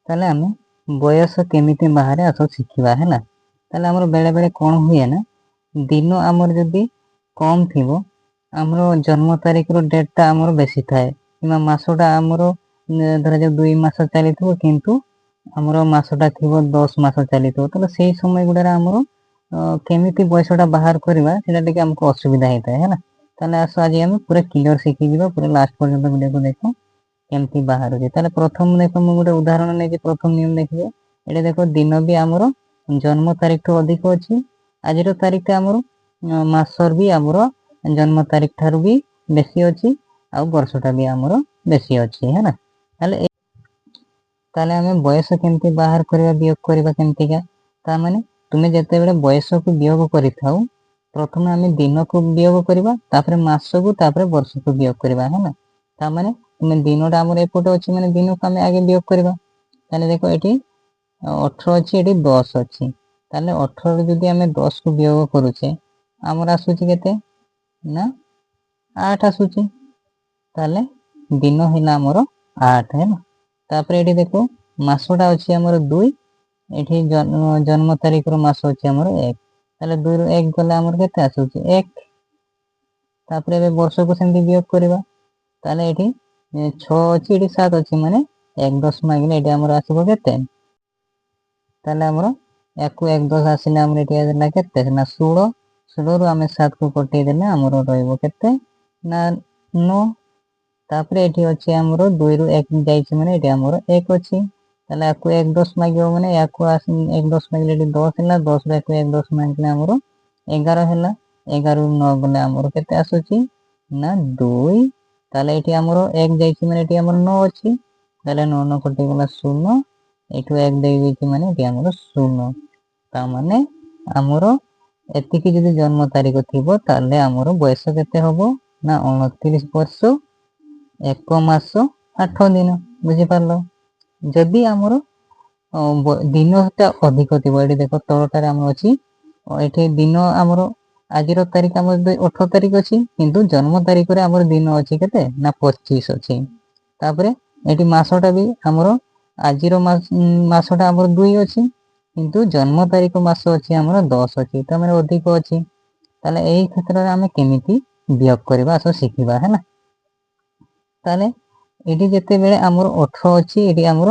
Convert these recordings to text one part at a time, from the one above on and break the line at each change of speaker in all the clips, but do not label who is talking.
ताले आमे बयस केमिति बाहरे आस शिखिबा है ना। ताले हमर बेले बेले कोन हुए ना दिन आमर जदी कम थिबो आमर जन्म तारीख रो डेट ता आमर बेसी थाए किमा मासोटा आमर धरा जे 2 मास चलिथो किंतु आमर मासोटा थिबो 10 मास चलिथो ताले सेही समय गुडा आमर केमिति बयसटा बाहर करबा सेटा टिके हमको असुविधा हेता है ना। ताले आस आज हम पूरा क्लियर शिखि दिबा पूरा लास्ट पर्यंत वीडियो को देखो केमती बाहर होजे। ताले प्रथम देखो मु गोटे उदाहरण नै जे प्रथम नियम देखिबे एटा देखो दिन भी आमर जन्म तारीख तो अधिक अछि आजिरो तारीख आमर मासर भी आमर जन्म तारीख थारु भी बेसी अछि आ वर्षटा भी आमर बेसी अछि है ना। ताले हमें बयस केमती बाहर करबा वियोग करबा केमती का ता माने तुमे जते बेले बयस को वियोग करिथाउ प्रथम हमें दिन को वियोग करबा तापर मास को तापर वर्ष को वियोग करबा है ना। ता माने तुमे दिनोटा आमर एपोटे अछि माने दिन को हमें आगे वियोग करबा ताले देखो एठी 18 अछि एठी 10 अछि ताले 18 रे जदी हमें 10 को वियोग करूचे आमर आसुची केते ना 8 आसुची ताले दिन हिला आमर 8 है ना। तापर एठी देखो मासोटा अछि हमर 2 एठी जन्म तारीख रो मास अछि हमर 1 ताले 2 रो 1 गले हमर केते आसुची 1 तापर ए वर्ष को सेंती वियोग करबा ताले एठी 6 अछि एठी 7 अछि माने 1 10 मागले एठी हमर आसीबो केते ताले हमर 1 को 1 10 आसीले हमर एठी आला केते ना 16 16 रो हमें 7 को कटि देले हमर रहइबो केते ना 9 तापर एठी अछि हमर 2 रो 1 जाइछि माने एठी हमर 1 अछि ताले आकु 1 10 मागियो माने याकु 1 10 मागले एठी 10 हैला 10 रे 1 10 मागले हमर 11 हैला 11 रो 9 गले हमर केते आसुची ना 2 ताले एठी हमर 1 जाइछि माने एठी हमर 9 अछि ताले 9 9 कटि गला 0 एठु 1 देइ दैछि माने एठी हमर 0 ता माने हमर एतिकी जदी जन्म तारीख थिबो ताले हमर बयस केते होबो ना 29 वर्ष 1 मास 8 दिन बुझि पारलो। जदी हमर दिनटा अधिक थिबो एठी देखो तळटारे हमर अछि एठी दिन हमर आजिरो तारीख हमर 18 तारीख अछि किंतु जन्म तारीख रे हमर दिन अछि केते ना 25 अछि तापरे एठी मासटा भी हमर आजिरो मासटा हमर 2 अछि किंतु जन्म तारीख मास अछि हमर 10 अछि त माने अधिक अछि ताले एही क्षेत्र रे हमें केमिति वियोग करबा सो शिखिबा है ना। ताले एठी जते बेले हमर 18 अछि एठी हमर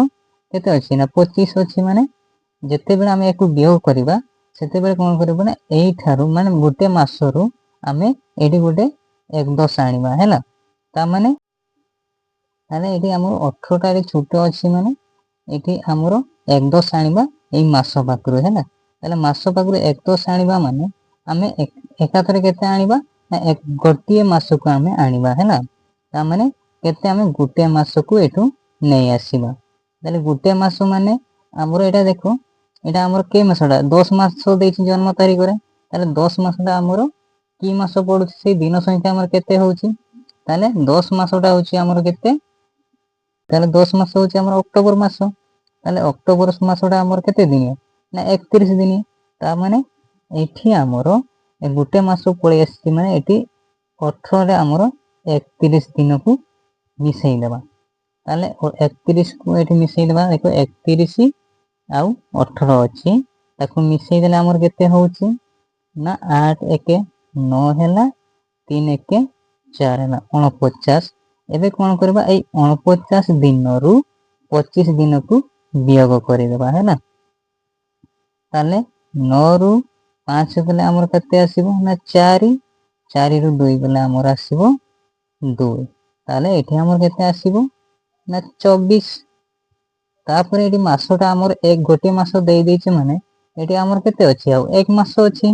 केते अछि ना 25 अछि माने जते बेले हमें एको वियोग करबा सेते बेले कोन करबो ना एही थारु माने गोटे मासरु हमें एठी गोटे 1 10 आनिबा है ना। ता माने ताले एठी हमर 18 टा रे छोटो अछि माने एठी हमर 1 10 आनिबा एही मास पाकरो है ना। ताले मास पाकरो 1 10 आनिबा माने हमें एकाथरे केते आनिबा ना एक गोटिए मास को हमें आनिबा है ना। ता माने केते हमें गोटे मास को एठु नै आसीबा ताले गोटे मास माने हमर एटा देखो एटा हमर के मासडा 10 मास देछि जन्म तारीख रे ताले 10 मासडा हमर की मास पडुछि से दिन संख्या हमर केते होउछि ताले 10 मासडा होउछि हमर केते ताले 10 मास होउछि हमर अक्टोबर मास ताले अक्टोबर मासडा हमर केते दिन ना 31 दिन ता माने एठी हमर गोटे मास पळि आछि माने एठी 18 रे हमर 31 दिन को मिसेई देबा ताले 31 को एठी मिसेई देबा देखो 31 आउ 18 अछि ताको मिसेई देले हमर केते होउछि ना 8 1 9 हैला 3 1 4 हैला 49 एबे कोन करबा ए 49 दिन रु 25 दिन को वियोग करि देबा है ना। ताले 9 रु 5 गले हमर केते आसीबो ना 4 4 रु 2 गले हमर आसीबो 2 ताले एठी हमर केते आसीबो ना 24 तापर एठी मासटा हमर एक गोटे मास देइ दैछि माने एठी हमर केते अछि आ एक मास अछि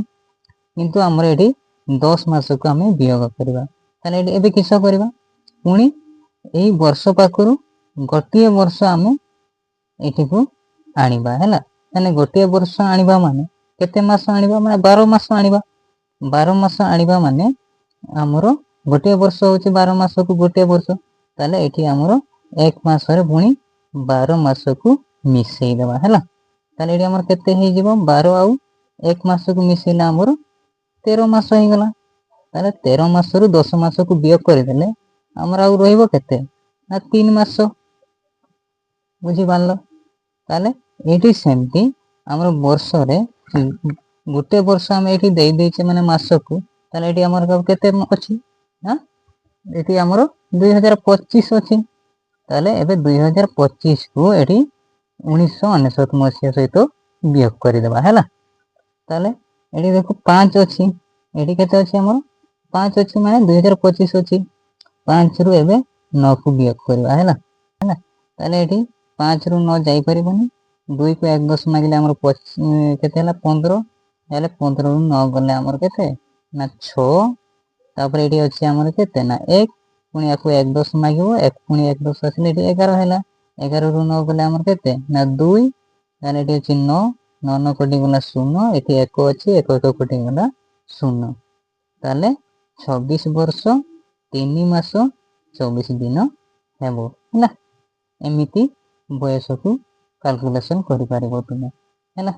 किंतु हमर एठी 10 मास को हमें वियोग करबा ताले एठी एबे किस करबा पुनी एही वर्ष पाकरू गोटिए वर्ष हमें एठी को आनिबा हैला माने गोटिए वर्ष आनिबा माने केते मास आनिबा माने 12 मास आनिबा 12 मास आनिबा माने हमर गोटिए वर्ष होछि 12 मास को गोटिए वर्ष ताले एठी हमर एक मास रे पुनी 12 मास को मिसेई देबा हैला ताले एठी हमर केते हे जिवो 12 आउ एक मास को मिसेला हमर 13 मास हे गेला ताले 13 मास रु 10 मास को वियोग करि देले हमर आउ रहइबो केते ना 3 मास बुझि पारलो ତାହେଲେ ଏଇଠି ସେମିତି ଆମର ବର୍ଷରେ ଗୋଟେ ବର୍ଷ ଆମେ ଏଇଠି ଦେଇଛେ ମାନେ ମାସକୁ, ତାହେଲେ ଏଠି ଆମର କେତେ ଅଛି ନା, ଏଠି ଆମର 2025 ଅଛି। ତାହେଲେ ଏବେ 2025କୁ ଏଠି 1999 ମସିହା ସହିତ ବିୟୋଗ କରିଦେବା ହେଲା। ତାହେଲେ ଏଠି ଦେଖ 5 ଅଛି, ଏଠି କେତେ ଅଛି ଆମର 5 ଅଛି, ମାନେ 2025 ଅଛି। 5ରୁ ଏବେ 9କୁ ବିୟୋଗ କରିବା ହେଲା। ତାହେଲେ ଏଠି 5ରୁ 9 ଯାଇପାରିବନି, 2କୁ 1 10 ମାଗିଲେ ଆମର କେତେ ହେଲା 15, ତାହେଲେ 15ରୁ 9 ଗଲେ ଆମର କେତେ ନା 6, ତାପରେ ଏଠି ଅଛି ଆମର କେତେ ନା 1, ପୁଣି ୟାକୁ 1 10 ମାଗିବ, ପୁଣି 1 10 ଆସିଲେ ଏଠି 11 ହେଲା। 11ରୁ 9 ଗଲେ ଆମର କେତେ ନା 2, ତାହେଲେ ଏଠି ଅଛି 9, 9 9 କଟିଗଲା 0, ଏଠି 1 ଅଛି, 1 1 କଟିଗଲା 0। ତାହେଲେ 26 ବର୍ଷ 3 ମାସ 24 ଦିନ ହେବ ହେଲା। ଏମିତି ବୟସକୁ କାଲକୁଲେସନ୍ କରିପାରିବ ତୁମେ ହେଲା।